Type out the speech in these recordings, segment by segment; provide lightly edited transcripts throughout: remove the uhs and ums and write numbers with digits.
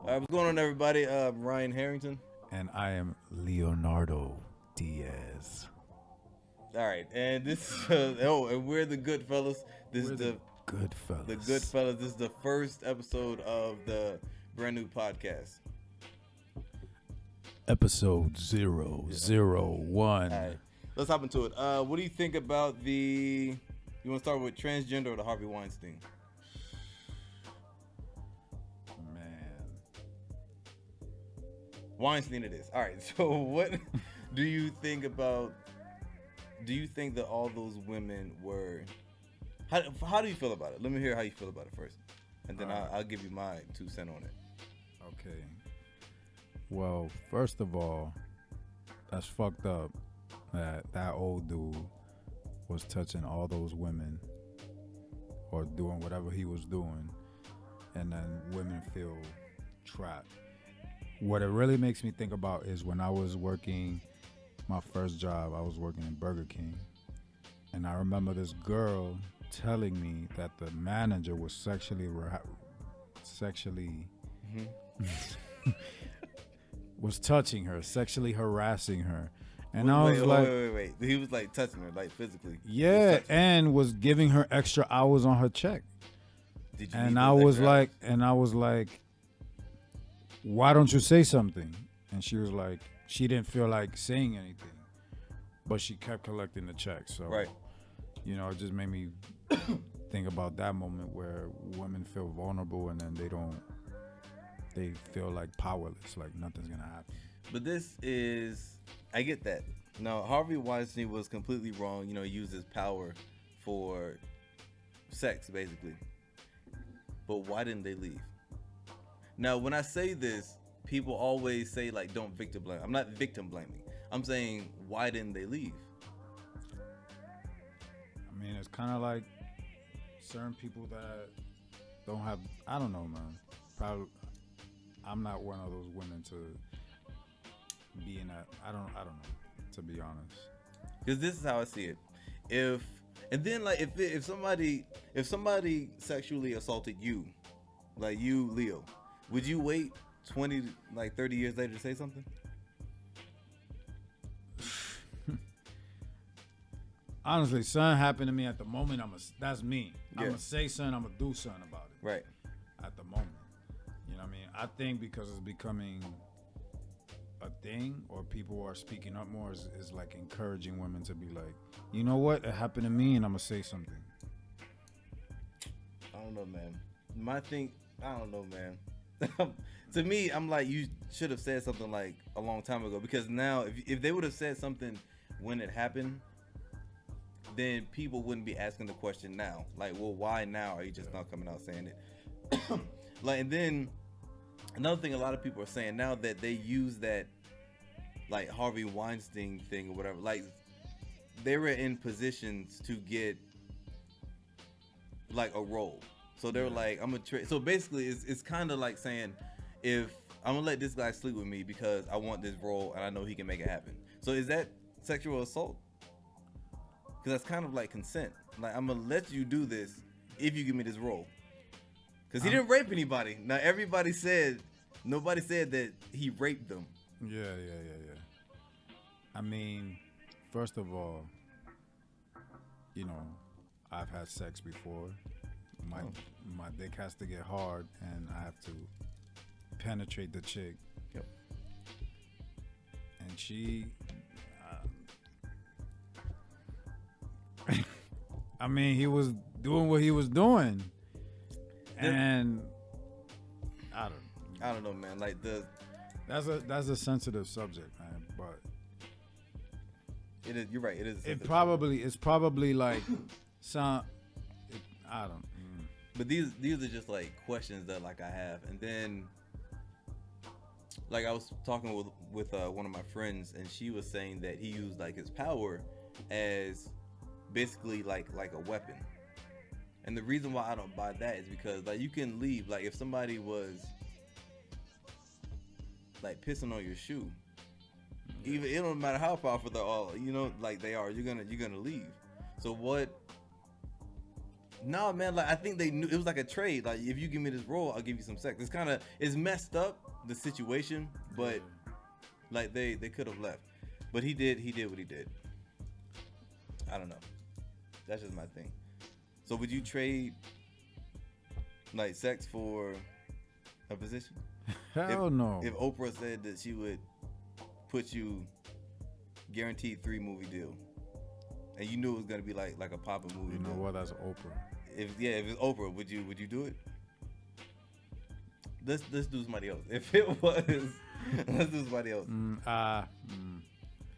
What's going on, everybody? Ryan Harrington. And I am Leonardo Diaz. All right, and this and we're the Goodfellas. This We're is the the Goodfellas. Goodfellas. This is the first episode of the brand new podcast. Episode 001. All right, let's hop into it. What do you think about the? You want to start with transgender or the Harvey Weinstein? Man. Weinstein, it is. All right. So, what do you think about? Do you think that all those women were? How do you feel about it? Let me hear how you feel about it first, and then I'll give you my 2 cents on it. Okay. Well, first of all, that's fucked up that old dude was touching all those women or doing whatever he was doing, and then women feel trapped. What it really makes me think about is when I was working my first job, I was working in Burger King, and I remember this girl telling me that the manager was sexually was touching her, sexually harassing her. And I was like, wait. He was like touching her, like physically. yeah, and was giving her extra hours on her check. Did you And need I those was extra like, hours? why don't you say something? And she was like, she didn't feel like saying anything, but she kept collecting the check. So, Right. It just made me think about that moment where women feel vulnerable and then they feel like powerless, like nothing's gonna happen. But I get that. Now, Harvey Weinstein was completely wrong. He used his power for sex, basically. But why didn't they leave? Now, when I say this, people always say, like, don't victim blame. I'm not victim blaming. I'm saying, why didn't they leave? I mean, it's kind of like certain people that don't have, I don't know, man. Probably, I'm not one of those women to be in that. I don't know, to be honest. Because this is how I see it. If somebody sexually assaulted you, like you, Leo, would you wait 30 years later to say something? Honestly, something happened to me at the moment. That's me. Yeah. I'm gonna say something. I'm gonna do something about it. Right. At the moment, you know what I mean. I think because it's becoming a thing, or people are speaking up more, is like encouraging women to be like, you know what, it happened to me, and I'm gonna say something. I don't know, man. I don't know, man. To me, I'm like, you should have said something like a long time ago, because now if they would have said something when it happened, then people wouldn't be asking the question now. Like, well, why now are you just not coming out saying it? And then another thing a lot of people are saying now that they use that, like, Harvey Weinstein thing or whatever, like, they were in positions to get, like, a role. So they were like, I'm going to so basically it's kind of like saying, if I'm going to let this guy sleep with me because I want this role and I know he can make it happen. So is that sexual assault? Because that's kind of like consent. Like, I'm going to let you do this if you give me this role. Because he didn't rape anybody. Now, nobody said that he raped them. Yeah. I mean, first of all, I've had sex before. My dick has to get hard, and I have to penetrate the chick. Yep. And she, I mean, he was doing what he was doing, and I don't know, man. Like, that's a sensitive subject, man. But it is. You're right. It is. It's probably like some. I don't. But these are just like questions that, like, I have, and then, like, I was talking with one of my friends, and she was saying that he used, like, his power as basically like a weapon. And the reason why I don't buy that is because, like, you can leave. Like, if somebody was, like, pissing on your shoe, even it don't matter how powerful they're all, like they are, you're gonna leave. So what? No, man. Like I think they knew it was like a trade. Like if you give me this role, I'll give you some sex. It's messed up the situation, but like they could have left, but he did what he did. I don't know. That's just my thing. So would you trade like sex for a position? Hell no. If Oprah said that she would put you guaranteed 3 movie deal, and you knew it was gonna be like a poppin' movie. You know deal. what? That's Oprah. If it's Oprah, would you do it? Let's do somebody else. If it was, let's do somebody else.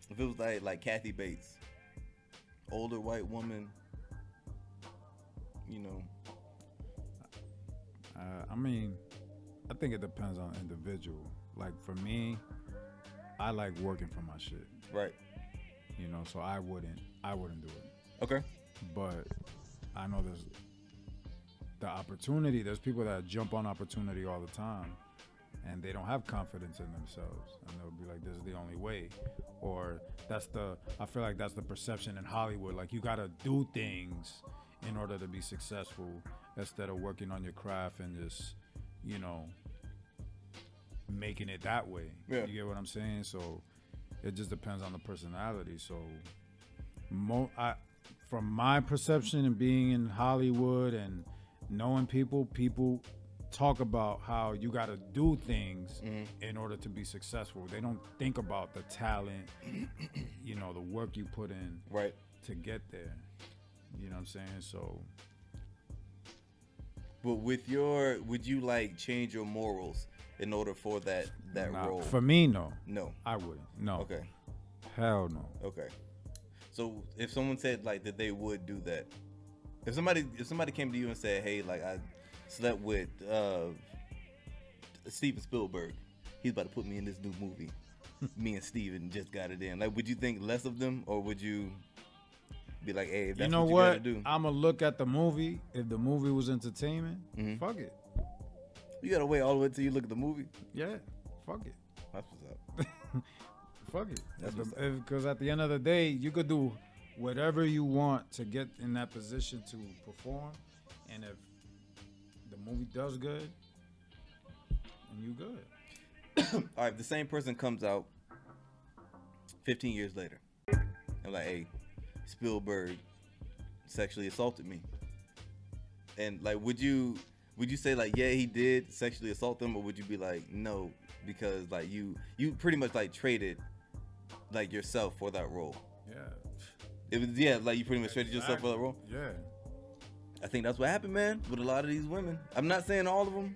If it was like Kathy Bates, older white woman, you know. I mean, I think it depends on the individual. Like for me, I like working for my shit. Right. You know, so I wouldn't do it. Okay. But I know there's the opportunity. There's people that jump on opportunity all the time, and they don't have confidence in themselves, and they'll be like, "This is the only way," or I feel like that's the perception in Hollywood. Like you gotta do things in order to be successful, instead of working on your craft and just, you know, making it that way. Yeah. You get what I'm saying? So it just depends on the personality. So from my perception and being in Hollywood and knowing people talk about how you got to do things in order to be successful. They don't think about the talent, you know, the work you put in to get there. You know what I'm saying? So. But would you like change your morals in order for that role? For me, no. No. I wouldn't. No. Okay. Hell no. Okay. So if someone said like that they would do that, if somebody came to you and said, "Hey, like I slept with Steven Spielberg, he's about to put me in this new movie. Me and Steven just got it in." Like, would you think less of them, or would you be like, "Hey, if that's what you gotta do"? I'm gonna look at the movie. If the movie was entertainment, fuck it. You gotta wait all the way till you look at the movie. Yeah, fuck it. That's what's up. Fuck it. That's Because at the end of the day, you could do whatever you want to get in that position to perform, and if the movie does good, then you good. All right, if the same person comes out 15 years later and like, "Hey, Spielberg sexually assaulted me," and like, would you say like, "Yeah, he did sexually assault them," or would you be like, "No, because like you pretty much like traded like yourself for that role"? Yeah. It was like you pretty much traded yourself for that role. Yeah. I think that's what happened, man, with a lot of these women. I'm not saying all of them,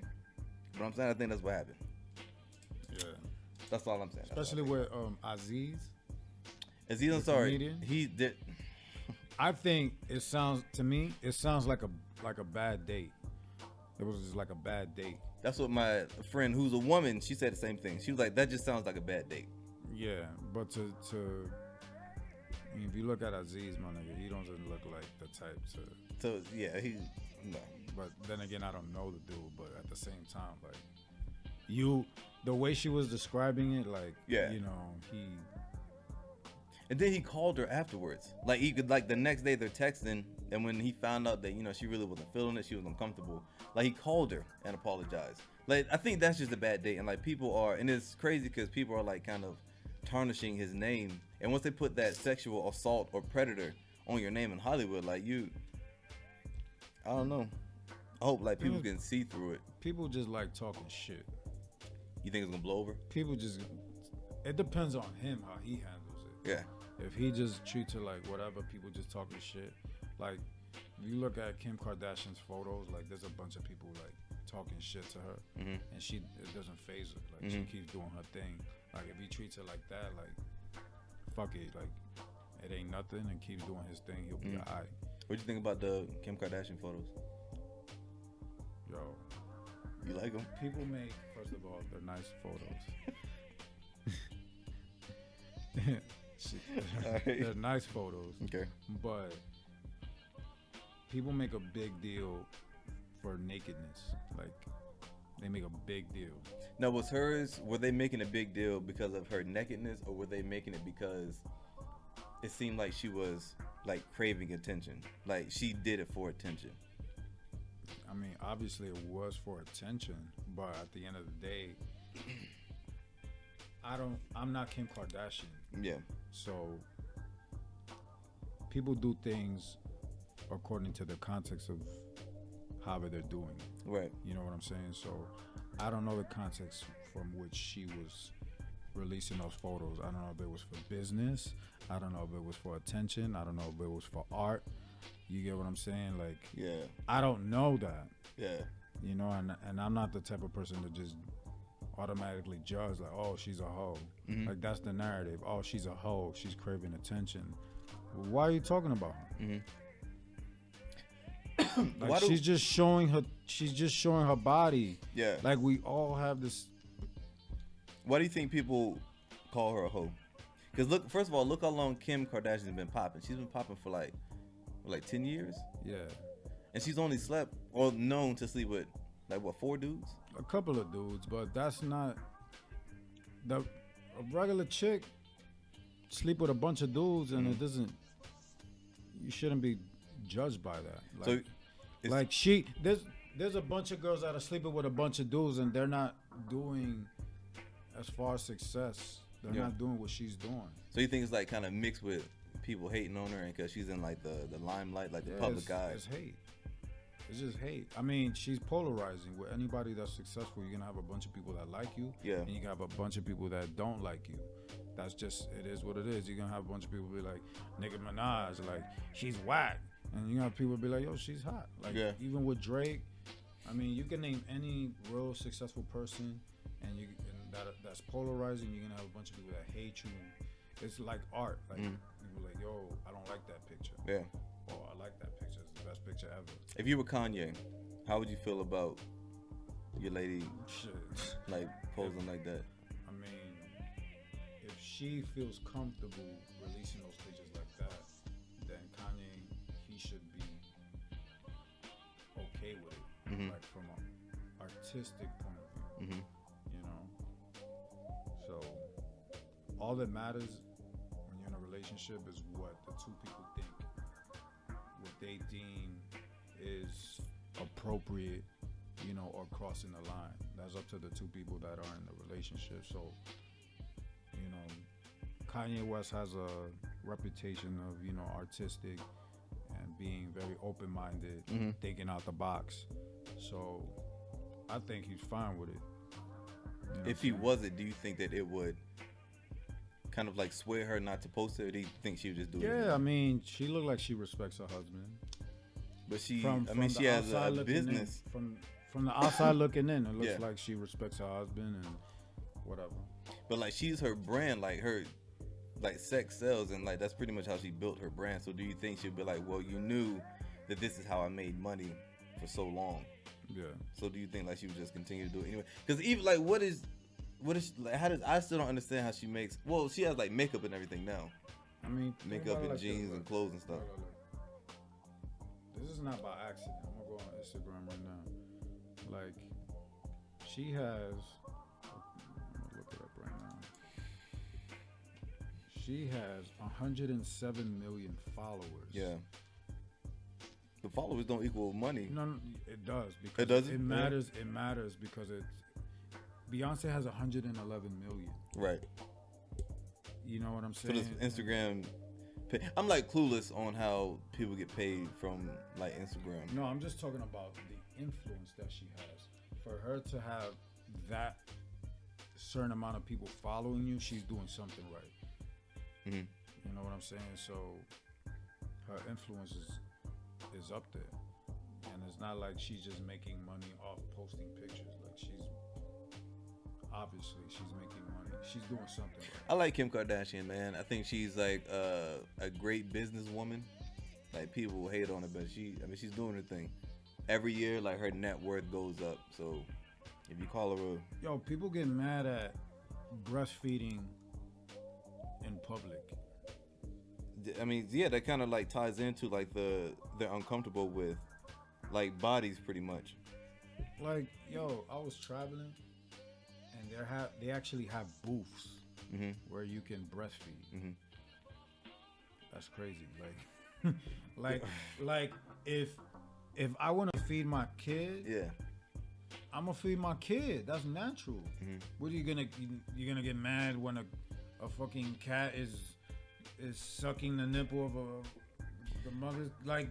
but I'm saying I think that's what happened. Yeah. That's all I'm saying. Especially with Aziz. Aziz Ansari, comedian. he did. I think it sounds like a bad date. It was just like a bad date. That's what my friend, who's a woman, she said the same thing. She was like, "That just sounds like a bad date." Yeah, but I mean, if you look at Aziz, my nigga, he doesn't look like the type to. So yeah, no. But then again, I don't know the dude. But at the same time, like the way she was describing it, like, you know, And then he called her afterwards. Like he could, like the next day they're texting, and when he found out that, you know, she really wasn't feeling it, she was uncomfortable. Like he called her and apologized. Like I think that's just a bad date, and like people are, and it's crazy because people are like kind of tarnishing his name, and once they put that sexual assault or predator on your name in Hollywood, like I don't know. I hope like people can see through it. People just like talking shit. You think it's gonna blow over? It depends on him how he handles it. Yeah. If he just treats her like whatever, people just talking shit. Like, if you look at Kim Kardashian's photos, like there's a bunch of people like talking shit to her, and it doesn't faze her. Like she keeps doing her thing. Like if he treats her like that, like fuck it, like it ain't nothing, and keeps doing his thing, he'll be alright. What you think about the Kim Kardashian photos? Yo, you like them? People make, first of all, they're nice photos. They're nice photos. Okay. But people make a big deal for nakedness. Like, they make a big deal. Now, were they making a big deal because of her nakedness, or were they making it because it seemed like she was like craving attention? Like she did it for attention. I mean, obviously it was for attention, but at the end of the day, I'm not Kim Kardashian. Yeah. So people do things according to the context of however they're doing it. Right. You know what I'm saying? So I don't know the context from which she was releasing those photos. I don't know if it was for business. I don't know if it was for attention. I don't know if it was for art. You get what I'm saying? Like, Yeah. I don't know that. Yeah. You know, and I'm not the type of person to just automatically judge like, oh, she's a hoe. Mm-hmm. Like, that's the narrative. Oh, she's a hoe. She's craving attention. Well, why are you talking about her? Mm-hmm. Like, she's just showing her body. Yeah. Like, we all have this. Why do you think people call her a hoe? Because look, first of all, look how long Kim Kardashian's been popping. She's been popping for like 10 years. Yeah. And she's only slept or known to sleep with like what, 4 dudes? A couple of dudes, but that's not a regular chick sleep with a bunch of dudes, and it doesn't. You shouldn't be judged by that. Like, so like there's a bunch of girls that are sleeping with a bunch of dudes, and they're not doing as far as success. They're not doing what she's doing. So you think it's like kind of mixed with people hating on her, and because she's in like the limelight, like the public eye. It's hate. It's just hate. I mean, she's polarizing. With anybody that's successful, you're gonna have a bunch of people that like you, and you can have a bunch of people that don't like you. That's just, it is what it is. You're gonna have a bunch of people be like, Nicki Minaj, like, she's whack, and you're gonna have people be like, yo, she's hot. Like, even with Drake, I mean, you can name any real successful person, and that's polarizing. You're gonna have a bunch of people that hate you. It's like art. Like, people like, yo, I don't like that picture. Yeah. Oh, I like that picture. It's the best picture ever. If you were Kanye, how would you feel about your lady like posing like that? I mean, if she feels comfortable releasing those pictures like that, then Kanye, he should be okay with it, like from an artistic point of view. You know, so all that matters when you're in a relationship is what the two people think, what they deem is appropriate, you know, or crossing the line. That's up to the two people that are in the relationship. So, you know, Kanye West has a reputation of, you know, artistic and being very open-minded, thinking out the box. So I think he's fine with it. You know, if he wasn't, do you think that it would kind of like sway her not to post it, or do you think she would just do it? Yeah, I mean, she looked like she respects her husband. But she has a business. From the outside looking in, it looks like she respects her husband and whatever. But like, she's her brand, like her, like sex sells, and like that's pretty much how she built her brand. So do you think she'd be like, well, you knew that this is how I made money for so long? Yeah. So do you think like she would just continue to do it anyway? Because even like, what is like, how does, I still don't understand how she makes. Well, she has like makeup and everything now. I mean, makeup and jeans and clothes and stuff. This is not by accident. I'm gonna go on Instagram right now. Like, she has. I'm gonna look it up right now. She has 107 million followers. Yeah. The followers don't equal money. No, it does. Because it doesn't. It matters. Yeah. It matters because it's. Beyonce has 111 million. Right. You know what I'm saying? So this Instagram. I'm like clueless on how people get paid from like Instagram. No, I'm just talking about the influence that she has. For her to have that certain amount of people following you, she's doing something right. You know what I'm saying? So her influence is up there, and it's not like she's just making money off posting pictures. Like, she's making money. She's doing something right. I like Kim Kardashian, man. I think she's like a great businesswoman. Like, people hate on her, but she's doing her thing. Every year, like, her net worth goes up. So if you call her people get mad at breastfeeding in public. I mean, yeah, that kind of like ties into like they're uncomfortable with like bodies pretty much. Like, I was traveling, and they actually have booths where you can breastfeed. That's crazy. Like, like if if I want to feed my kid, Yeah. I'm gonna feed my kid. That's natural. What are you gonna get mad when a fucking cat is sucking the nipple of the mother's, like,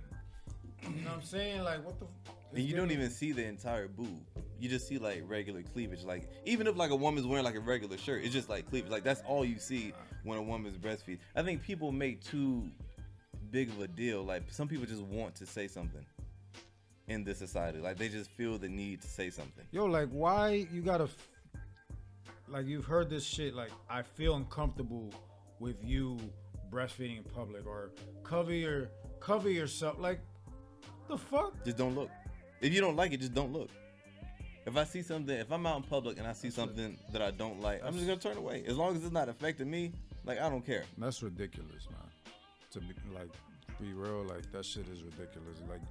you know what I'm saying? Like, what the? And you don't even see the entire boob. You just see like regular cleavage. Like even if like a woman's wearing like a regular shirt, it's just like cleavage. Like that's all you see when a woman's breastfeeding. I think people make too big of a deal. Like some people just want to say something in this society. Like they just feel the need to say something. Yo, like why you gotta like you've heard this shit like I feel uncomfortable with you breastfeeding in public or cover yourself. Like the fuck? Just don't look. If you don't like it, just don't look. If I see something, if I'm out in public and I see something that I don't like, I'm just gonna turn away. As long as it's not affecting me, like I don't care. That's ridiculous, man. To be real, like that shit is ridiculous. Like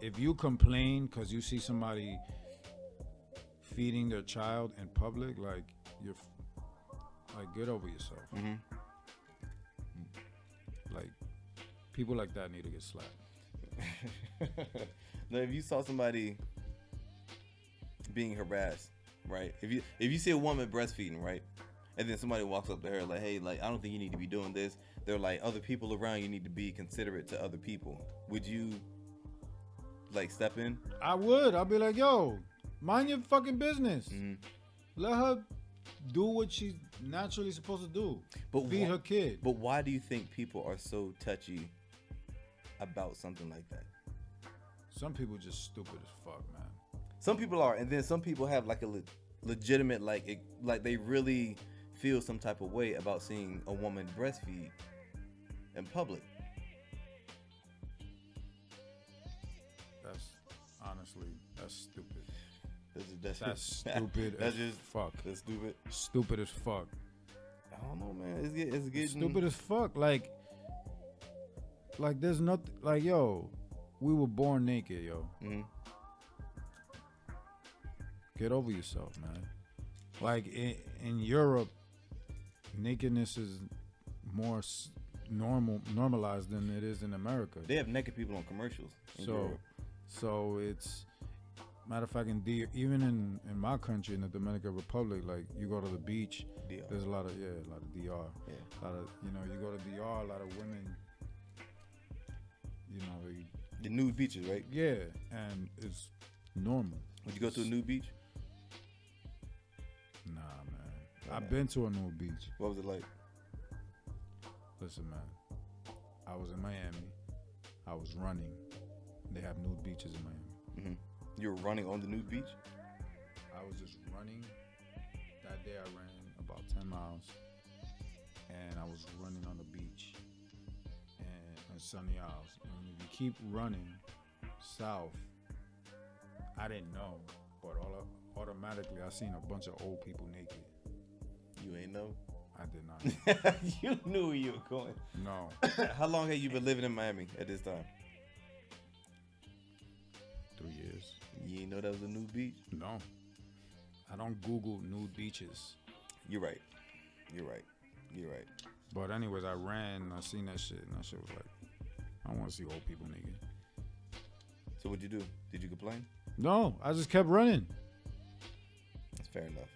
if you complain because you see somebody feeding their child in public, like you're like get over yourself. Like people like that need to get slapped. Now, if you saw somebody being harassed, right? If you see a woman breastfeeding, right, and then somebody walks up to her like, "Hey, like I don't think you need to be doing this." They're like, "Other people around you need to be considerate to other people." Would you like step in? I would. I'd be like, "Yo, mind your fucking business. Let her do what she's naturally supposed to do. But feed her kid." But why do you think people are so touchy about something like that? Some people just stupid as fuck, man. Some people are, and then some people have like a legitimate like they really feel some type of way about seeing a woman breastfeed in public. That's stupid. That's stupid that's as just fuck. That's stupid. Stupid as fuck. I don't know, man. It's getting Stupid as fuck. Like there's nothing. Like, yo, we were born naked, yo. Get over yourself, man. Like in Europe, nakedness is more normalized than it is in America. They have naked people on commercials. So it's matter of fact, even in my country, in the Dominican Republic, like you go to the beach, DR. there's a lot of DR. Yeah. A lot of you go to DR, a lot of women. The nude beaches, right? Yeah, and it's normal. Would you go to a nude beach? Nah, man. I've been to a nude beach. What was it like? Listen, man. I was in Miami. I was running. They have nude beaches in Miami. You were running on the nude beach? I was just running. That day I ran about 10 miles. And I was running on the beach. And in Sunny Isles. And if you keep running south, I didn't know. But automatically I seen a bunch of old people naked. You ain't know? I did not know. You knew where you were going. No. How long have you been living in Miami at this time? 3 years. You ain't know that was a nude beach? No. I don't Google nude beaches. You're right. But anyways, I ran and I seen that shit. And that shit was like, I don't want to see old people naked. So what'd you do? Did you complain? No, I just kept running. That's fair enough.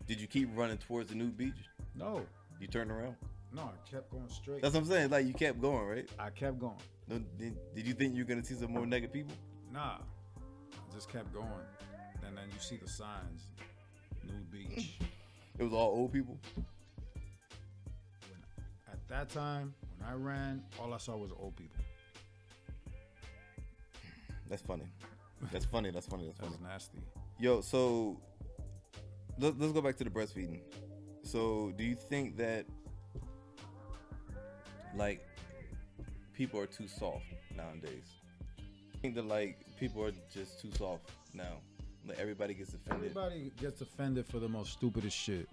Did you keep running towards the nude beach? No. You turned around? No, I kept going straight. That's what I'm saying. Like you kept going, right? I kept going. No, did you think you were gonna see some more naked people? Nah. I just kept going. And then you see the signs. Nude beach. It was all old people? At that time, when I ran, all I saw was old people. That's funny. That's funny. That's nasty. Yo, so let's go back to the breastfeeding. So do you think that like people are too soft nowadays? I think that like people are just too soft now. Like everybody gets offended. Everybody gets offended for the most stupidest shit.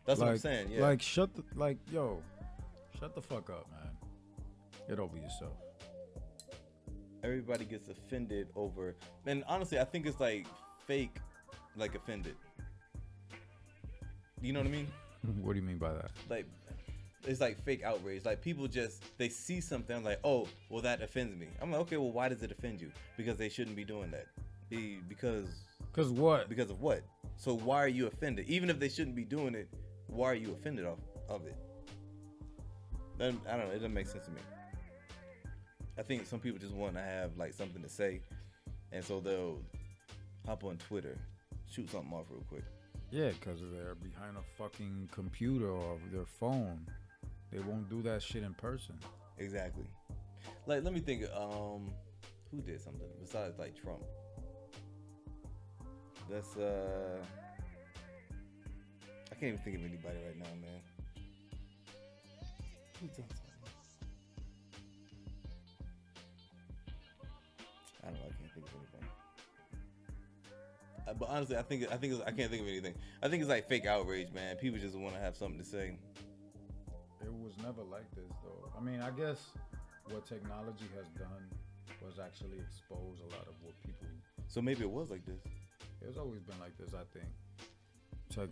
That's what I'm saying. Yeah. Like shut the fuck up, man. Get over yourself. Everybody gets offended over, and honestly, I think it's like fake, like offended. You know what I mean? What do you mean by that? Like, it's like fake outrage. Like people they see something like, oh, well that offends me. I'm like, okay, well why does it offend you? Because they shouldn't be doing that. Because what? Because of what? So why are you offended? Even if they shouldn't be doing it, why are you offended of it? Then I don't know. It doesn't make sense to me. I think some people just want to have like something to say, and so they'll hop on Twitter, shoot something off real quick. Yeah, because they're behind a fucking computer or their phone. They won't do that shit in person. Exactly. Like, let me think. Who did something besides like Trump? That's I can't even think of anybody right now, man. Who done something? I don't know. I can't think of anything. But honestly, I can't think of anything. I think it's like fake outrage, man. People just want to have something to say. It was never like this, though. I mean, I guess what technology has done was actually expose a lot of what people. So maybe it was like this. It's always been like this, I think.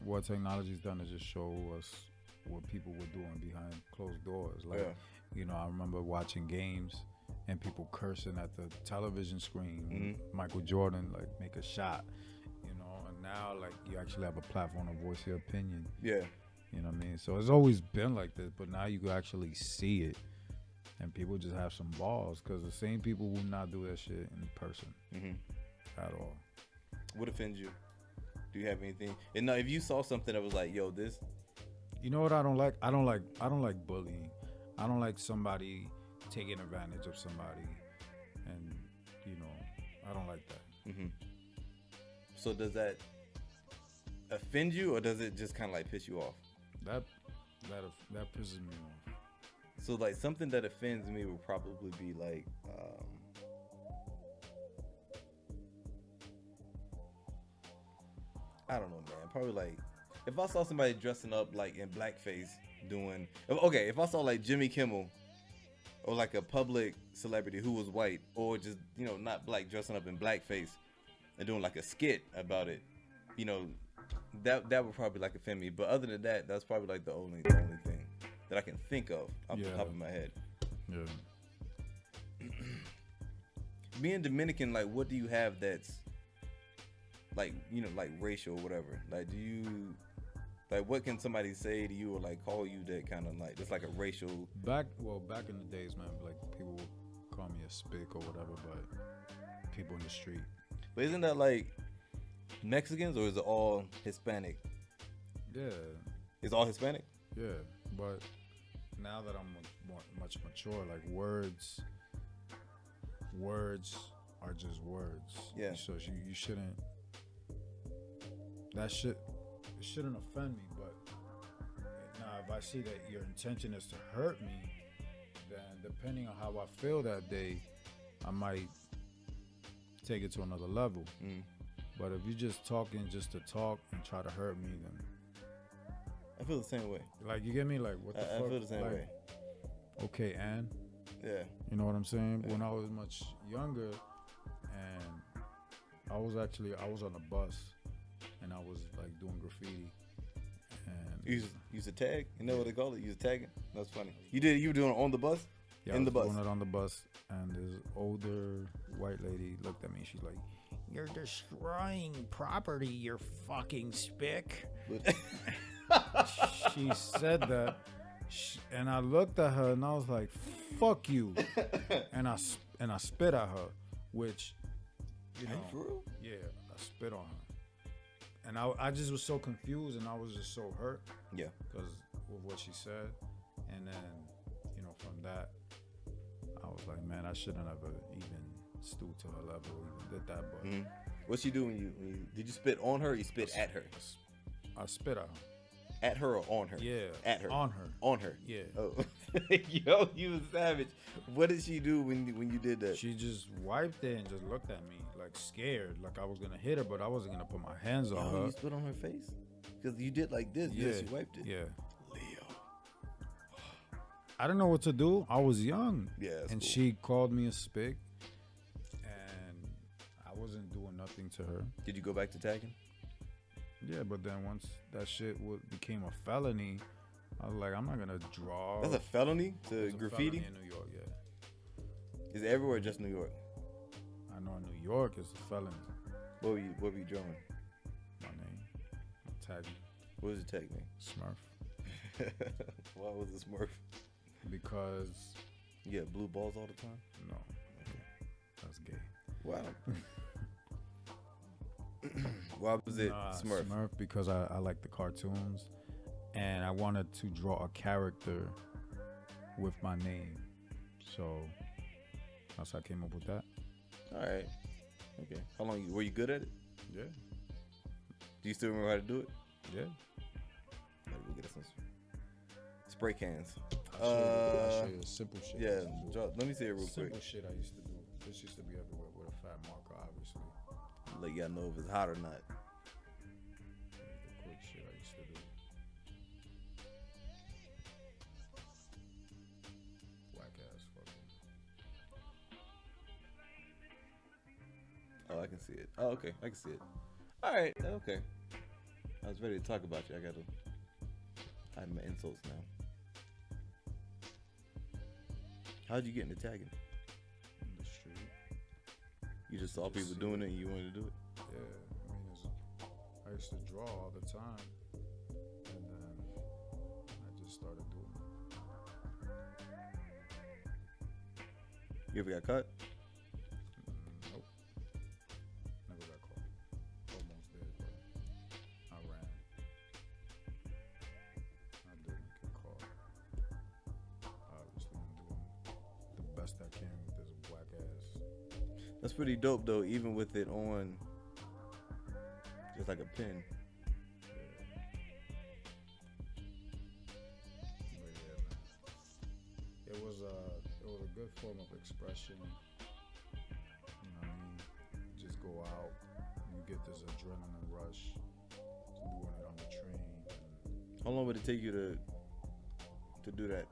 What technology's done is just show us what people were doing behind closed doors. Like, you know, I remember watching games and people cursing at the television screen. Michael Jordan, like, make a shot, you know, and now, like, you actually have a platform to voice your opinion. Yeah. You know what I mean? So it's always been like this, but now you can actually see it. And people just have some balls, because the same people will not do that shit in person at all. What offends you? Do you have anything? And now, if you saw something that was like, "Yo, this," you know what I don't like? I don't like bullying. I don't like somebody taking advantage of somebody, and you know, I don't like that. So does that offend you, or does it just kind of like piss you off? That pisses me off. So like something that offends me would probably be like. I don't know, man. Probably like if I saw somebody dressing up like in blackface doing. Okay, if I saw like Jimmy Kimmel or like a public celebrity who was white or just, you know, not black, dressing up in blackface and doing like a skit about it, you know, that would probably like offend me. But other than that, that's probably like the only thing that I can think of off the top of my head. Yeah. Being Dominican, like, what do you have that's like, you know, like racial or whatever? Like, do you, like, what can somebody say to you or like call you that kind of like, it's like a racial? Back in the days, man, like people would call me a spick or whatever, but people in the street. But isn't that like Mexicans, or is it all Hispanic? Yeah. It's all Hispanic? Yeah, but now that I'm much mature, like words are just words. Yeah. So you shouldn't. It shouldn't offend me, but now if I see that your intention is to hurt me, then depending on how I feel that day, I might take it to another level. But if you're just talking just to talk and try to hurt me, then I feel the same way. Like, you get me? Like, what the fuck? I feel the same way. Okay, and yeah, you know what I'm saying? Yeah. When I was much younger, and I was on a bus, and I was like doing graffiti. And you use a tag. You know what they call it? Use tagging. That's funny. You were doing it on the bus. Yeah, in the bus. Doing it on the bus, and this older white lady looked at me. She's like, "You're destroying property, you fucking spick." She said that, and I looked at her, and I was like, "Fuck you," and I spit at her, which, you know, for real? Yeah, I spit on her, and I just was so confused, and I was just so hurt, yeah, because of what she said, and then, you know, from that, I was like, man, I shouldn't have even stooped to her level, even did that. But what'd she do when you did you spit on her? Or you spit at her? I spit at her. At her or on her? Yeah. At her. On her. On her. Yeah. Oh, yo, you was savage. What did she do when you did that? She just wiped it and just looked at me like scared, like I was gonna hit her, but I wasn't gonna put my hands on her. You spit on her face? Because you did like this. Yeah. She wiped it. Yeah. Leo. I didn't know what to do. I was young. Yeah. And cool. she called me a spick, and I wasn't doing nothing to her. Did you go back to tagging? Yeah, but then once that shit became a felony, I was like, I'm not gonna draw. That's a felony to It's a graffiti? felony in New York, yeah. Is it everywhere or just New York? I know in New York it's a felony. What were you drawing? My name, tag me, What was your tag name? Smurf, Why was it Smurf? because You get blue balls all the time? no, that's gay. Wow. Why was it Smurf? Smurf because I like the cartoons, and I wanted to draw a character with my name, so that's how I came up with that. All right. Okay. How long were you good at it? Yeah, Do you still remember how to do it? yeah. Gotta go get us some spray cans. I'll show you the simple shit. I Yeah. used to do. Let me see it real quick. Simple shit I used to do. This used to be everywhere with a fat marker, obviously. Let y'all know if it's hot or not. The quick shit I used to do. Whack ass fucking. Oh, I can see it. Oh, okay. I can see it. All right. Okay. I was ready to talk about you. I have my insults now. How'd you get into tagging? In the street. You just saw people doing it and you wanted to do it? Yeah, I mean, I used to draw all the time, and then I just started doing it. You ever got caught? Nope. Never got caught. Almost did, but I ran. I didn't get caught. Obviously, I'm doing the best I can with this whack ass. That's pretty dope though, even with it on just like a pen. But yeah, man. It was a good form of expression. You know what I mean? Just go out, you get this adrenaline rush. Doing it on the train. How long would it take you to do that?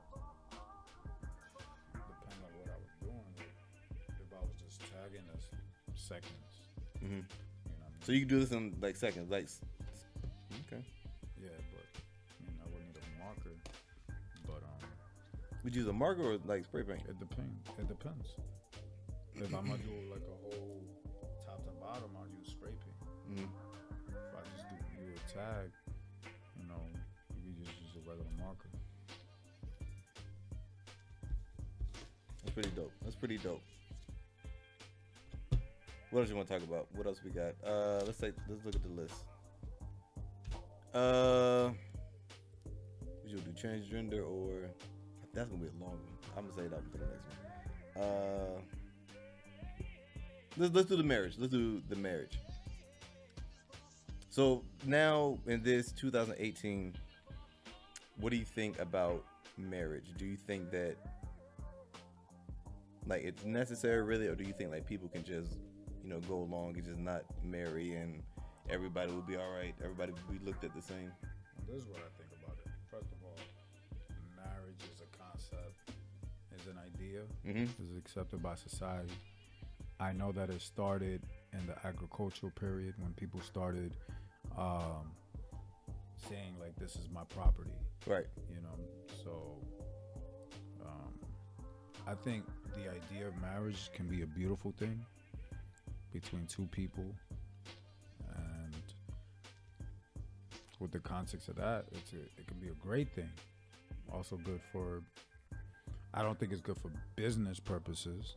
Depending on what I was doing. If I was just tagging, that's seconds. Mm-hmm. You know what I mean? So you can do this in like seconds, like okay. Yeah, but I would need a marker. But Would you use a marker or like spray paint? it depends. It depends. If I'm gonna do like a whole top to bottom, I'll use spray paint. Mm-hmm. If I just do you a tag, you can just use a regular marker. That's pretty dope. That's pretty dope. What else you want to talk about? What else we got? Let's look at the list. We should do transgender or that's gonna be a long one. I'm gonna say that one for the next one. Let's do the marriage. Let's do the marriage. So now in this 2018, what do you think about marriage? Do you think that like it's necessary really, or do you think like people can just go along and just not marry and everybody will be all right? Everybody will be looked at the same. This is what I think about it. First of all, marriage is a concept, is an idea, is accepted by society. I know that it started in the agricultural period when people started saying like this is my property. Right. So I think the idea of marriage can be a beautiful thing between two people, and with the context of that, it can be a great thing. Also good for, I don't think it's good for business purposes.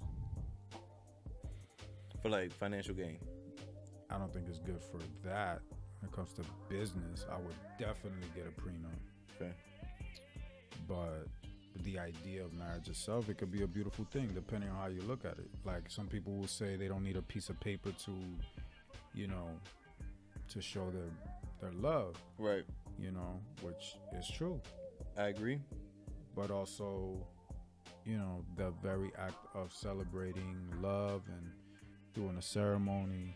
For like financial gain. I don't think it's good for that. When it comes to business, I would definitely get a prenup. Okay. But the idea of marriage itself, it could be a beautiful thing depending on how you look at it. Like some people will say they don't need a piece of paper to, to show their love. Right. Which is true. I agree. But also, the very act of celebrating love and doing a ceremony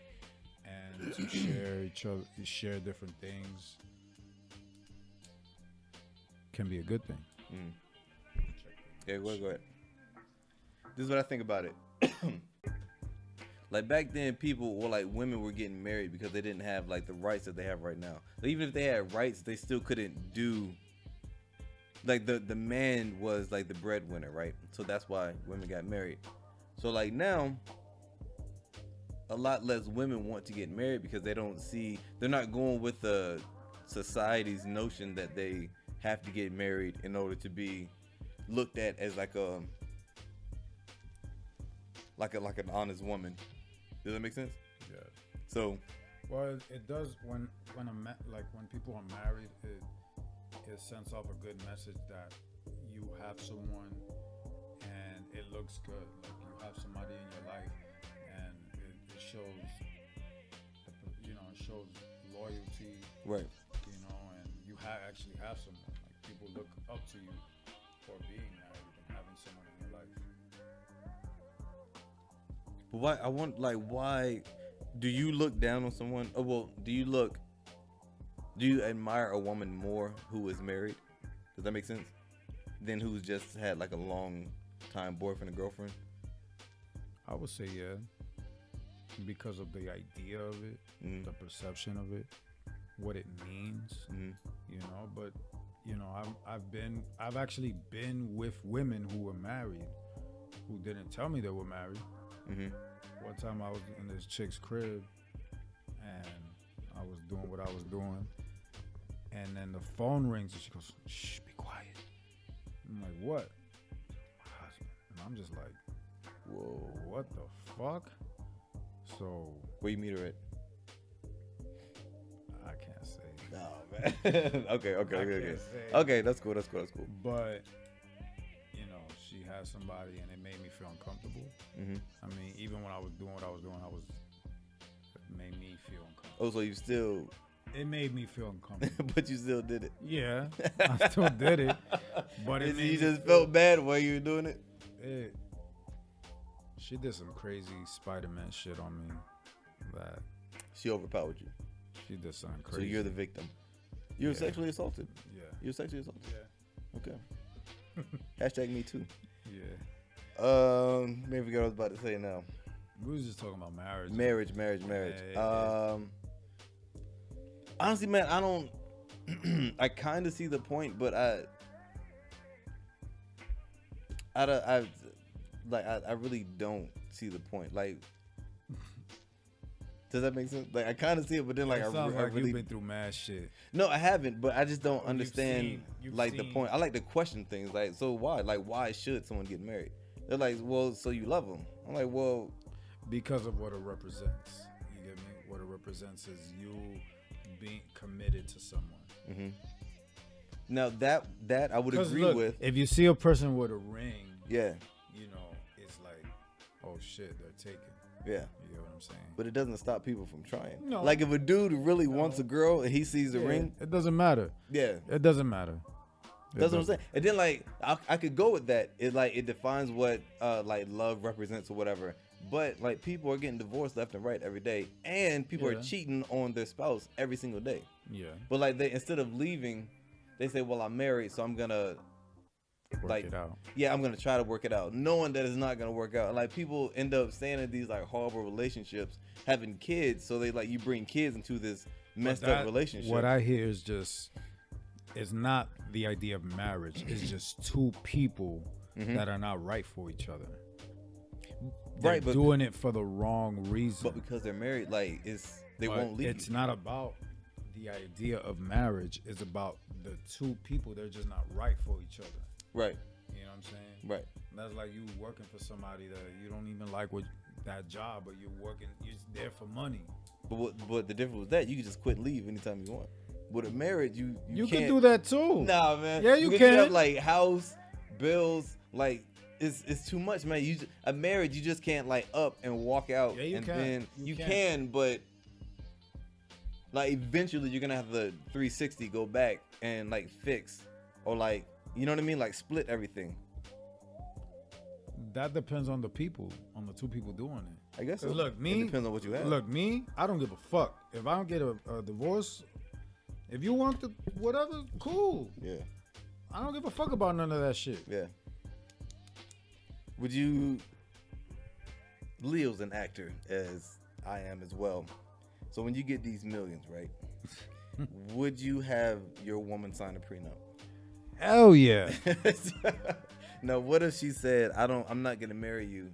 and to share different things can be a good thing. Mm. Yeah, go ahead. This is what I think about it. Like back then, women were getting married because they didn't have like the rights that they have right now. Like, even if they had rights, they still couldn't do like the man was like the breadwinner, right? So that's why women got married. So like now, a lot less women want to get married because they're not going with the society's notion that they have to get married in order to be looked at as like an honest woman. Does that make sense? Yeah. So, well, it does when when people are married, it sends off a good message that you have someone and it looks good. Like you have somebody in your life, and it shows, it shows loyalty. right. And you actually have someone. Like people look up to you for being married and having someone in your life. But why do you look down on someone? Oh, well, do you admire a woman more who is married? Does that make sense? Than who's just had like a long time boyfriend or girlfriend? I would say yeah, because of the idea of it, the perception of it, what it means, But I've actually been with women who were married, who didn't tell me they were married. One time I was in this chick's crib, and I was doing what I was doing, and then the phone rings, and she goes, "Shh, be quiet." I'm like, "What?" "My husband." And I'm just like, "Whoa, what the fuck?" So Where you meet her at? I can't say. No, man. Okay, that's cool. But she had somebody, and it made me feel uncomfortable. I mean, even when I was doing what I was doing, it made me feel uncomfortable. Oh, so you still? It made me feel uncomfortable. But you still did it. Yeah, I still did it. But you just felt bad while you were doing it. She did some crazy Spider-Man shit on me. That she overpowered you. She did something crazy. So you're the victim. You were sexually assaulted. Yeah. You were sexually assaulted. Yeah. Okay. Hashtag me too. Yeah. Maybe forgot what I was about to say now. We was just talking about marriage. Marriage. Yeah. Honestly, man, I don't. I kind of see the point, but I really don't see the point. Like, does that make sense? Like, I kind of see it, but then like it sounds I like really you've been through mad shit. No, I haven't, but I just don't understand you've the seen. point. I like to question things. Like, so why? Like, why should someone get married? They're like, well, so you love them. I'm like, well, because of what it represents. You get me? What it represents is you being committed to someone. Now that I would agree with. If you see a person with a ring, yeah, it's like, oh shit, they're taken. Yeah. You know what I'm saying? But it doesn't stop people from trying. No. Like if a dude really wants a girl and he sees the ring, it doesn't matter. Yeah. It doesn't matter. That's what I'm saying. And then like I could go with that. It defines what like love represents or whatever. But like people are getting divorced left and right every day, and people are cheating on their spouse every single day. Yeah. But like they instead of leaving, they say, "Well, I'm married, so I'm gonna work it out." Yeah, I'm gonna try to work it out, knowing that it's not gonna work out. Like people end up staying in these like horrible relationships, having kids, so they like you bring kids into this messed up relationship. What I hear is just, it's not the idea of marriage. It's just two people that are not right for each other. They're but doing it for the wrong reason. But because they're married, like they won't leave. It's not about the idea of marriage. It's about the two people. They're just not right for each other. Right. You know what I'm saying? Right. That's like you working for somebody that you don't even like that job, but you're there for money. But the difference with that, you can just quit and leave anytime you want. With a marriage, you can do that too. Nah, man. Yeah, you can. can. You have like house bills, like it's too much, man. A marriage, you just can't like up and walk out. Yeah, you can. Then you can, but like eventually you're gonna have the 360 go back and like fix, or like, you know what I mean, like split everything. That depends on the people, on the two people doing it. I guess so. Look, it depends on what you have. Look, me, I don't give a fuck. If I don't get a divorce, if you want the whatever, cool. Yeah. I don't give a fuck about none of that shit. Yeah. Would you? Leo's an actor, as I am as well. So when you get these millions, right? Would you have your woman sign a prenup? Hell yeah. No, what if she said, I'm not gonna marry you?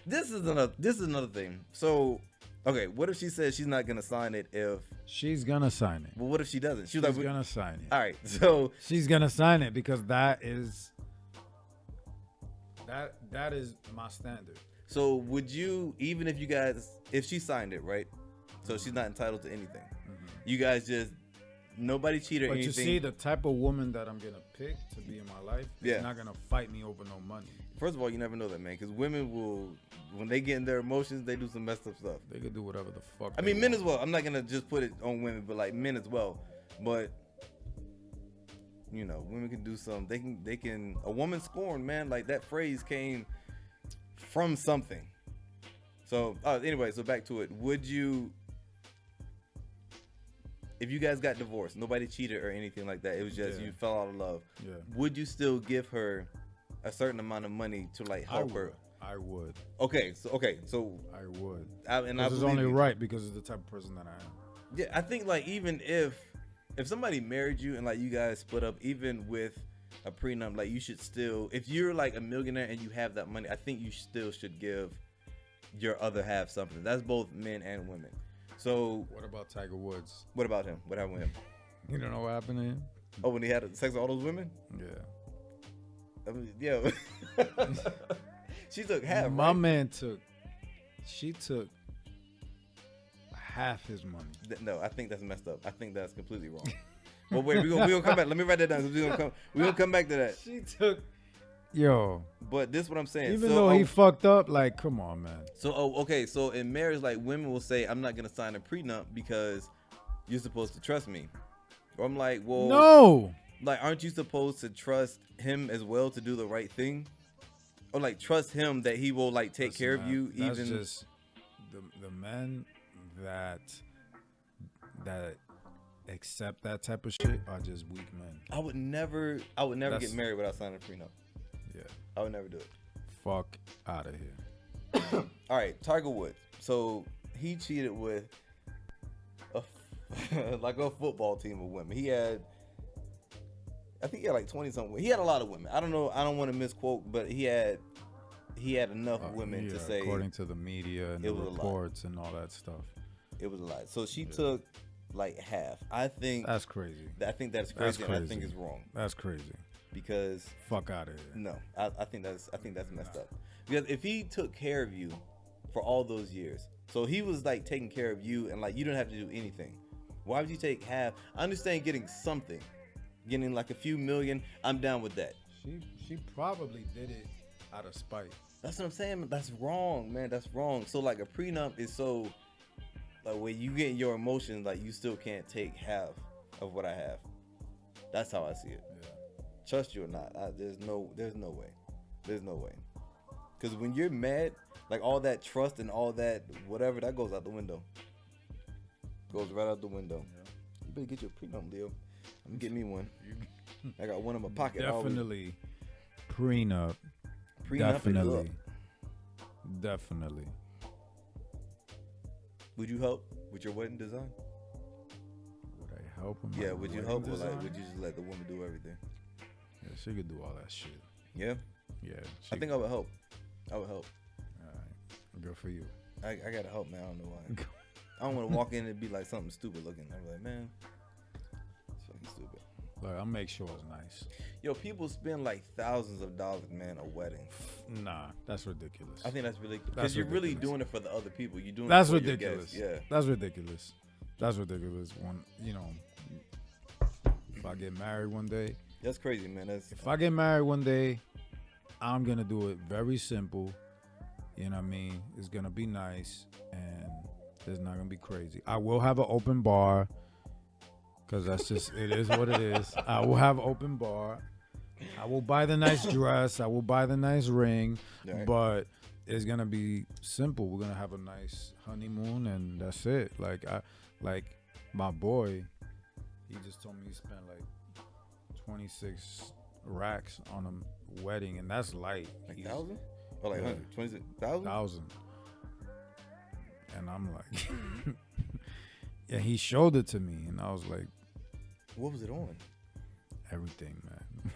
This is another thing. So, okay, what if she says she's not gonna sign it if She's gonna sign it. well, what if she doesn't? She's gonna sign it. all right, so She's gonna sign it because that is my standard. so would you, even if she signed it, right? So she's not entitled to anything. You guys just nobody cheat or But anything. you see, the type of woman that I'm gonna pick to be in my life Yeah. is not gonna fight me over no money. First of all, you never know that, man, because women will, when they get in their emotions, they do some messed up stuff. They could do whatever the fuck. I mean, men as well. I'm not gonna just put it on women, but like men as well. But you know, women can do some. They can. A woman scorned, man. Like that phrase came from something. So anyway, so back to it. Would you, if you guys got divorced, nobody cheated or anything like that, it was just you fell out of love. Yeah. Would you still give her a certain amount of money to like help her? I would. Okay, so I would. And I This is believe only you. right because of the type of person that I am. Yeah, I think like even if somebody married you and like you guys split up, even with a prenup, like you should still, if you're like a millionaire and you have that money, I think you still should give your other half something. That's both men and women. So What about Tiger Woods? what about him? What happened with him? You don't know what happened to him? Oh, when he had sex with all those women? Yeah. I mean, yeah. She took half. My right? man she took half his money. No, I think that's messed up. I think that's completely wrong. But wait, we gonna come back. Let me write that down. We gonna come back to that. She took. Yo. But this is what I'm saying. Even so, though he fucked up, like, come on, man. So, okay. So in marriage, like women will say, "I'm not gonna sign a prenup because you're supposed to trust me." Or I'm like, well, No. like, aren't you supposed to trust him as well to do the right thing? Or like trust him that he will like take care of you, That's even. just the men that accept that type of shit are just weak men. I would never get married without signing a prenup. Yeah. I would never do it. Fuck out of here. All right, Tiger Woods. So he cheated with like a football team of women. I think he had like 20 something. He had a lot of women. I don't know. I don't want to misquote, but he had enough women to say, according to the media and the reports and all that stuff, it was a lot. So she took like half. I think that's crazy. I think that's crazy. And I think it's wrong. That's crazy. Because fuck out of here. No, I think that's messed up. Because if he took care of you for all those years, so he was like taking care of you and like you don't have to do anything. Why would you take half? I understand getting something, getting like a few million. I'm down with that. She probably did it out of spite. That's what I'm saying. That's wrong, man. That's wrong. So like a prenup is so like when you get your emotions, like you still can't take half of what I have. That's how I see it. Yeah. Trust you or not, there's no way. There's no way. Because when you're mad, like all that trust and all that whatever, that goes out the window. Goes right out the window. Yeah. You better get your prenup, Leo. I'm get me one. I got one in my pocket. Definitely. Prenup. Definitely. Would you help with your wedding design? Would I help him? Yeah, would you help or like would you just let the woman do everything? Yeah, she could do all that shit. Yeah? Yeah. I think I would help. I would help. Alright. Good for you. I gotta help, man. I don't know why. I don't want to walk in and be like something stupid looking. I'm like, man, it's fucking stupid. Look, I'll make sure it's nice. Yo, people spend like thousands of dollars, man, a wedding. Nah, that's ridiculous. I think that's really because you're really doing it for the other people. You're doing that's it for ridiculous. Your guests. Yeah, that's ridiculous. That's ridiculous. When if I get married one day, that's crazy, man. If I get married one day, I'm gonna do it very simple. You know what I mean? It's gonna be nice and it's not gonna be crazy. I will have an open bar. Cause that's just it is what it is. I will have open bar. I will buy the nice dress. I will buy the nice ring. Right. But it's gonna be simple. We're gonna have a nice honeymoon and that's it. Like my boy, he just told me he spent like 26 racks on a wedding and that's light. Like 1,000? Or like 100? 26,000? 1,000. And I'm like yeah, he showed it to me and I was like, what was it on? Everything, man.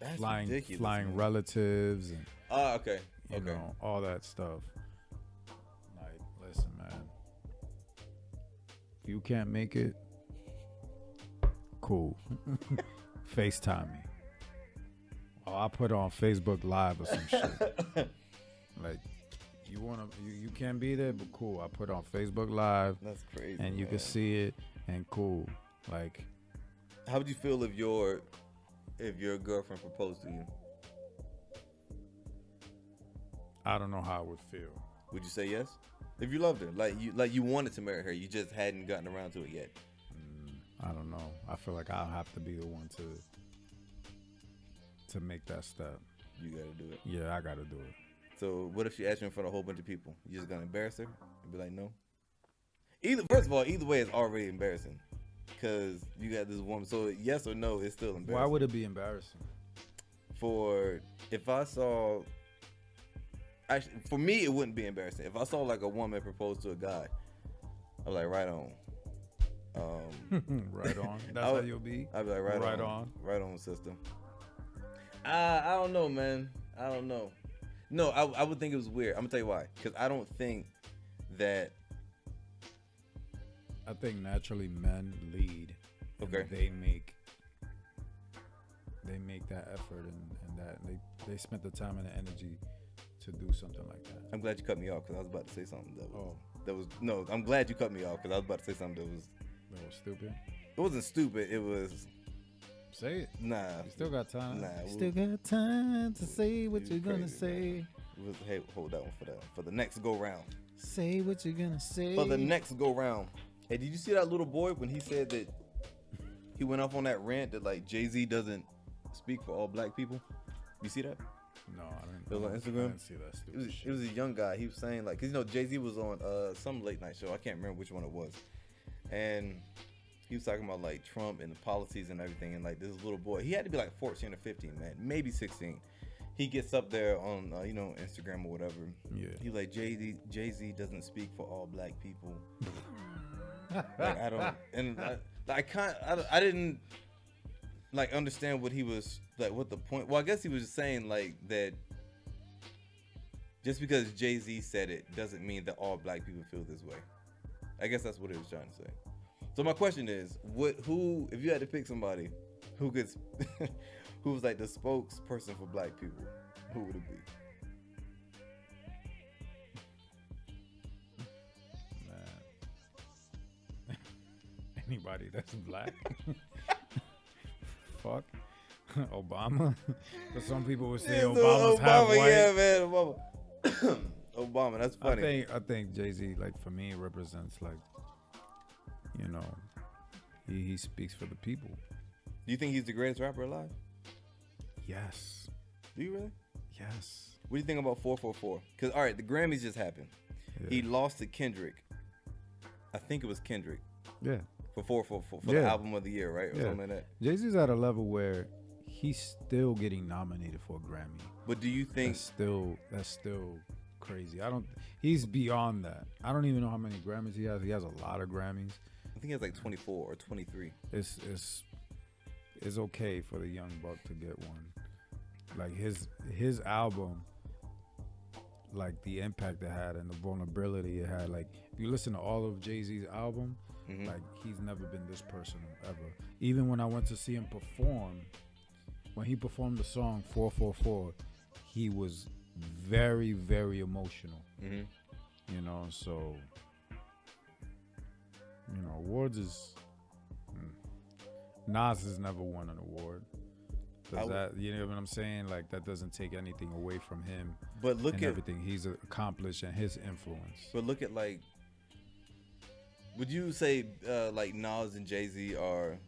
That's flying ridiculous, flying man. relatives and Okay. you Okay. know all that stuff. Like, listen, man, if you can't make it, cool. FaceTime me. Oh, I'll put it on Facebook Live or some shit. Like, you can't be there, but cool. I put it on Facebook Live, That's crazy. and you man. can see it, and cool. Like, How would you feel if your girlfriend proposed to you? I don't know how I would feel. Would you say yes? If you loved her, like you wanted to marry her, you just hadn't gotten around to it yet. I don't know. I feel like I'll have to be the one to make that step. You gotta do it. Yeah, I gotta do it. So what if she asked you in front of a whole bunch of people? You just gonna embarrass her and be like, no? First of all, either way, it's already embarrassing because you got this woman. So yes or no, it's still embarrassing. Why would it be embarrassing? For if I saw, actually, for me, it wouldn't be embarrassing. If I saw like a woman propose to a guy, I'm like, right on. Right on. That's how you'll be. I'd be like, right on, right on, sister. I don't know, man. I don't know. No, I would think it was weird. I'm gonna tell you why. Because I don't think that. I think naturally men lead. and Okay. They make that effort and that they spent the time and the energy to do something like that. I'm glad you cut me off because I was about to say something Oh, that was no. I'm glad you cut me off because I was about to say something that was. that was stupid. It wasn't stupid. It was Say it. nah. You still got time. Nah, Still got time to say what it you're was gonna crazy, say. It was, hey, hold that one for the next go round. Say what you're gonna say. For the next go round. Hey, did you see that little boy when he said that he went off on that rant that like Jay-Z doesn't speak for all black people? You see that? No, I didn't. It was on Instagram? I didn't see that stupid It was a young guy. He was saying like, cause you know Jay-Z was on some late night show. I can't remember which one it was, and he was talking about like Trump and the policies and everything. And like this little boy, he had to be like 14 or 15, man, maybe 16. He gets up there on Instagram or whatever. Yeah. He like Jay-Z doesn't speak for all black people. Like I don't, and I didn't like understand what he was like. What the point? Well, I guess he was just saying like that. Just because Jay-Z said it doesn't mean that all black people feel this way. I guess that's what he was trying to say. So my question is, who, if you had to pick somebody who could, who was like the spokesperson for black people, who would it be? Man. Anybody that's black. Fuck. Obama. But some people would say Obama's half white. Yeah, man, Obama. Obama, that's funny. I think Jay-Z, like for me, represents like, you know, he speaks for the people. Do you think he's the greatest rapper alive? Yes. Do you really? Yes. What do you think about 444? Because all right, the Grammys just happened. Yeah. He lost to Kendrick. I think it was Kendrick Yeah. for 444 for Yeah. the album of the year, right? Or Yeah. something like that. Jay-Z's at a level where he's still getting nominated for a Grammy. But do you think That's still crazy. He's beyond that. I don't even know how many Grammys he has. He has a lot of Grammys. I think he has like 24 or 23. It's okay for the young buck to get one. Like his album, like the impact it had and the vulnerability it had. Like if you listen to all of Jay-Z's album, Mhm. like he's never been this personal ever. Even when I went to see him perform, when he performed the song 444, he was very, very emotional. Mm-hmm. You know, so awards is Nas has never won an award. Does that, you know what I'm saying? Like that doesn't take anything away from him. But look and at everything he's accomplished and his influence. But look at like, would you say like Nas and Jay-Z are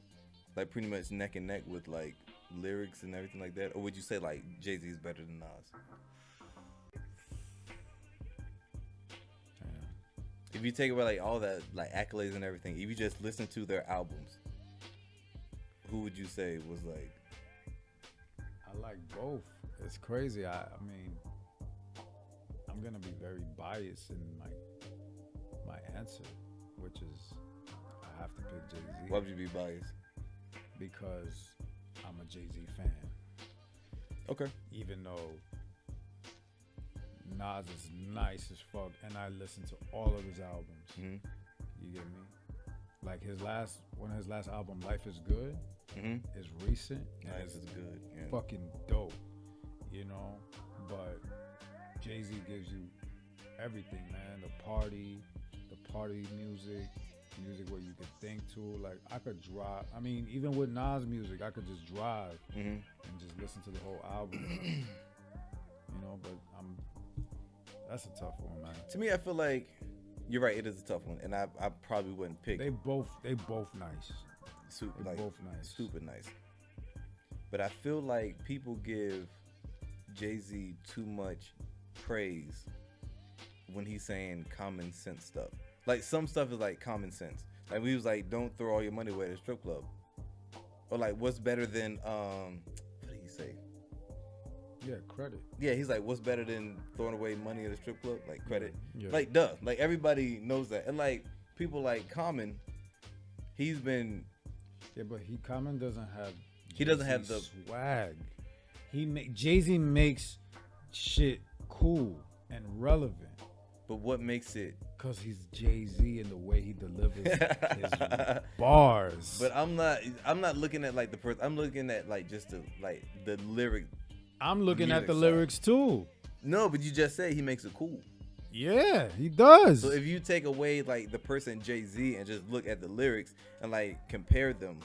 like pretty much neck and neck with like lyrics and everything like that, or would you say like Jay-Z is better than Nas? Yeah. If you take away like all that like accolades and everything, if you just listen to their albums, who would you say was like? I like both. It's crazy. I mean, I'm gonna be very biased in my answer, which is I have to pick Jay-Z. Why would you be biased? Because I'm a Jay-Z fan. Okay. Even though Nas is nice as fuck, and I listen to all of his albums. Mm-hmm. You get me? Like his last album, Life Is Good, is recent. And Nice is good. Yeah. fucking dope, you know. But Jay-Z gives you everything, man. The party music where you could think to. Like I could drive. I mean, even with Nas music, I could just drive and just listen to the whole album. You know, but that's a tough one, man. To me, I feel like you're right. It is a tough one, and I probably wouldn't pick. They both nice. Super, They like, both nice. Stupid nice. But I feel like people give Jay-Z too much praise when he's saying common sense stuff. Like some stuff is like common sense. Like we was like, don't throw all your money away at a strip club. Or like, what's better than what did he say? Yeah, credit. Yeah, he's like, what's better than throwing away money at a strip club? Like credit. Yeah. Like duh. Like everybody knows that. And like people like Common, he's been. Yeah, but Common doesn't have. He doesn't have the swag. Jay-Z makes shit cool and relevant. But what makes it? Cause he's Jay-Z and the way he delivers his bars. But I'm not looking at like the person. I'm looking at like just the lyric. I'm looking at the side. lyrics too. No, but you just said he makes it cool. Yeah, he does. So if you take away like the person Jay-Z and just look at the lyrics and like compare them,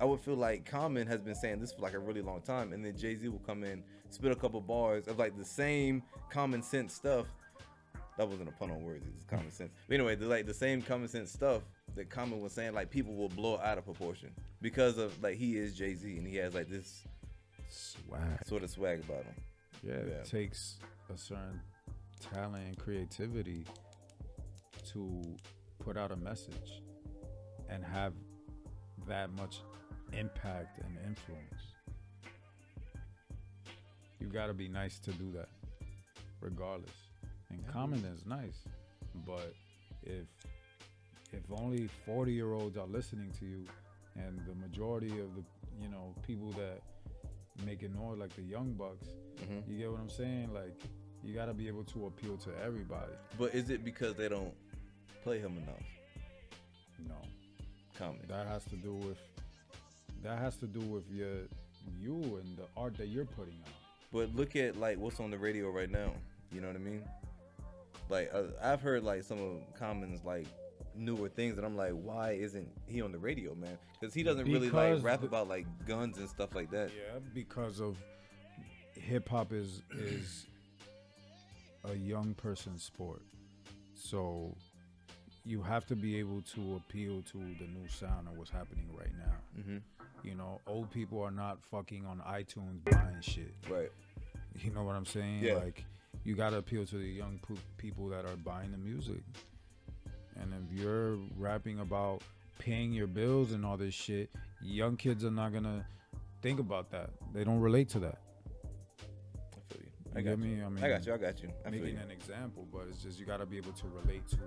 I would feel like Common has been saying this for like a really long time, and then Jay-Z will come in, spit a couple bars of like the same common sense stuff. That wasn't a pun on words, it was common sense. But anyway, the same common sense stuff that Common was saying, like people will blow out of proportion because of like he is Jay-Z and he has like this swag, sort of swag about him. Yeah, it takes a certain talent and creativity to put out a message and have that much impact and influence. You gotta be nice to do that, regardless. And Common is nice, but if only 40-year-olds are listening to you, and the majority of the people that make it noise like the young bucks, you get what I'm saying? Like you gotta be able to appeal to everybody. But is it because they don't play him enough? No. Common. That has to do with you and the art that you're putting out. But look at like what's on the radio right now. You know what I mean? Like I've heard like some of Common's like newer things, and I'm like, why isn't he on the radio, man? Because he doesn't really like rap about like guns and stuff like that. Yeah, because of hip hop is a young person's sport, so you have to be able to appeal to the new sound and what's happening right now. You know, old people are not fucking on iTunes buying shit. Right. You know what I'm saying? Yeah. Like, you gotta appeal to the young people that are buying the music. And if you're rapping about paying your bills and all this shit, young kids are not gonna think about that. They don't relate to that. I feel you. I got me. I mean, I got you. I feel making you. an example, but it's just you gotta be able to relate to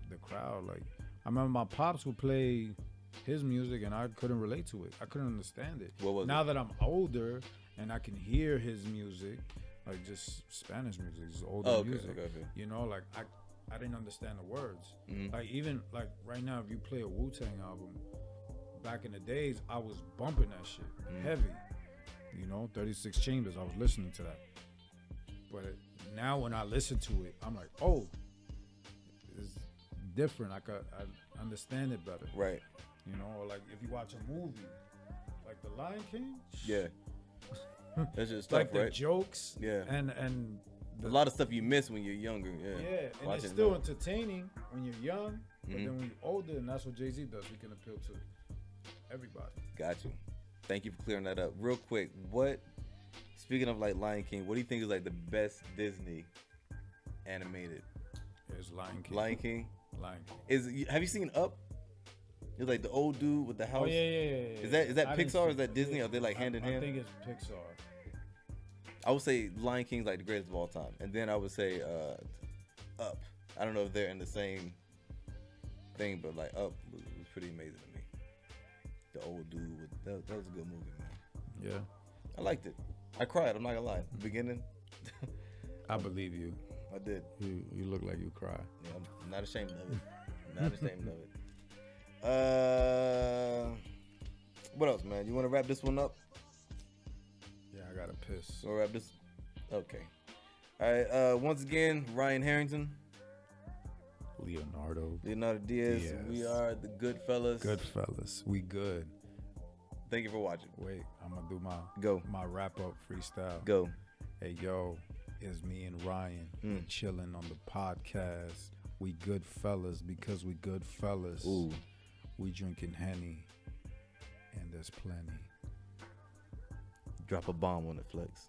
the crowd. Like, I remember my pops would play his music, and I couldn't relate to it. I couldn't understand it. What was now it? that I'm older and I can hear his music, like just Spanish music, just older music. Okay. You know, like I didn't understand the words. Mm-hmm. Like even like right now, if you play a Wu-Tang album, back in the days, I was bumping that shit heavy. You know, 36 Chambers, I was listening to that. But now when I listen to it, I'm like, oh, it's different. I understand it better. Right. You know, or like if you watch a movie, like The Lion King. Yeah. That's just stuff, like the right? jokes. Yeah. And a lot of stuff you miss when you're younger. Yeah. Yeah, and Watching it's still that. entertaining when you're young, but then when you're older, and that's what Jay-Z does, he can appeal to everybody. Got you. Thank you for clearing that up. Real quick, speaking of like Lion King, what do you think is like the best Disney animated? It's Lion King. Lion King? Lion King. Have you seen Up? It's like the old dude with the house. Oh yeah. Is that Pixar or is that Disney? Are they like hand in hand? I think it's Pixar. I would say Lion King's like the greatest of all time, and then I would say Up. I don't know if they're in the same thing, but like Up was pretty amazing to me. The old dude that was a good movie, man. Yeah. I liked it. I cried. I'm not gonna lie. The beginning, I believe you. I did. You look like you cry. Yeah, I'm not ashamed of it. Not ashamed of it. What else, man? You want to wrap this one up? Yeah, I gotta piss. We'll wrap this. Okay. All right. Once again, Ryan Harrington, Leonardo Diaz. We are the Goodfellas. Goodfellas. We good. Thank you for watching. Wait, I'm gonna do my wrap up freestyle. Go. Hey yo, it's me and Ryan. We chilling on the podcast. We good fellas because we good fellas. Ooh. We drinking Henny, and there's plenty. Drop a bomb on it, Flex.